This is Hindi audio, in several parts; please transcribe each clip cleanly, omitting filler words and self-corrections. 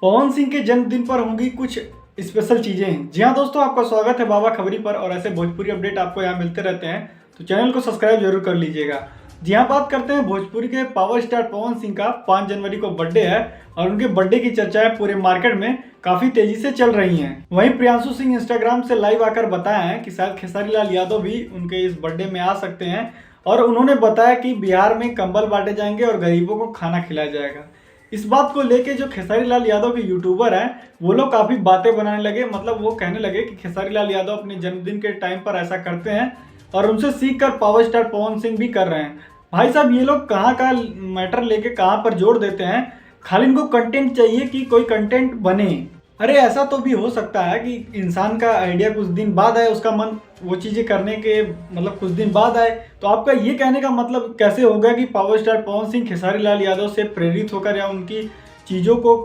पवन सिंह के जन्मदिन पर होंगी कुछ स्पेशल चीजें। जी हाँ दोस्तों, आपका स्वागत है बाबा खबरी पर और ऐसे भोजपुरी अपडेट आपको यहाँ मिलते रहते हैं, तो चैनल को सब्सक्राइब जरूर कर लीजिएगा। जी हाँ, बात करते हैं भोजपुरी के पावर स्टार पवन सिंह का 5 जनवरी को बर्थडे है और उनके बर्थडे की चर्चाएं पूरे मार्केट में काफी तेजी से चल रही हैं। वहीं प्रियांशु सिंह इंस्टाग्राम से लाइव आकर बताया है कि शायद खेसारी लाल यादव भी उनके इस बर्थडे में आ सकते हैं और उन्होंने बताया कि बिहार में कंबल बांटे जाएंगे और गरीबों को खाना खिलाया जाएगा। इस बात को लेके जो खेसारी लाल यादव के यूट्यूबर हैं वो लोग काफी बातें बनाने लगे। मतलब वो कहने लगे कि खेसारी लाल यादव अपने जन्मदिन के टाइम पर ऐसा करते हैं और उनसे सीख कर पावर स्टार पवन सिंह भी कर रहे हैं। भाई साहब, ये लोग कहाँ का मैटर लेके कहाँ पर जोड़ देते हैं। खाली इनको कंटेंट चाहिए कि कोई कंटेंट बने। अरे ऐसा तो भी हो सकता है कि इंसान का आइडिया कुछ दिन बाद आए, उसका मन वो चीज़ें करने के मतलब कुछ दिन बाद आए। तो आपका ये कहने का मतलब कैसे होगा कि पावर स्टार पवन सिंह खेसारी लाल यादव से प्रेरित होकर या उनकी चीज़ों को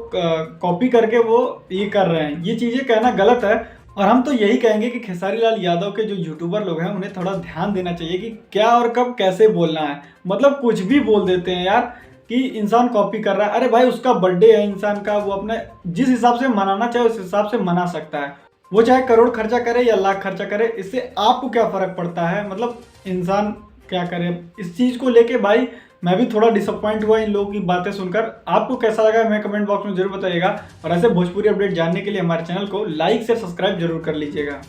कॉपी करके वो ये कर रहे हैं। ये चीज़ें कहना गलत है। और हम तो यही कहेंगे कि खेसारी लाल यादव के जो यूट्यूबर लोग हैं उन्हें थोड़ा ध्यान देना चाहिए कि क्या और कब कैसे बोलना है। मतलब कुछ भी बोल देते हैं यार कि इंसान कॉपी कर रहा है। अरे भाई, उसका बर्थडे है इंसान का, वो अपने जिस हिसाब से मनाना चाहे उस हिसाब से मना सकता है। वो चाहे करोड़ खर्चा करे या लाख खर्चा करे, इससे आपको क्या फर्क पड़ता है। मतलब इंसान क्या करे इस चीज़ को लेके। भाई मैं भी थोड़ा डिसअपॉइंट हुआ इन लोगों की बातें सुनकर। आपको कैसा लगा मैं कमेंट बॉक्स में जरूर बताइएगा और ऐसे भोजपुरी अपडेट जानने के लिए हमारे चैनल को लाइक से सब्सक्राइब जरूर कर लीजिएगा।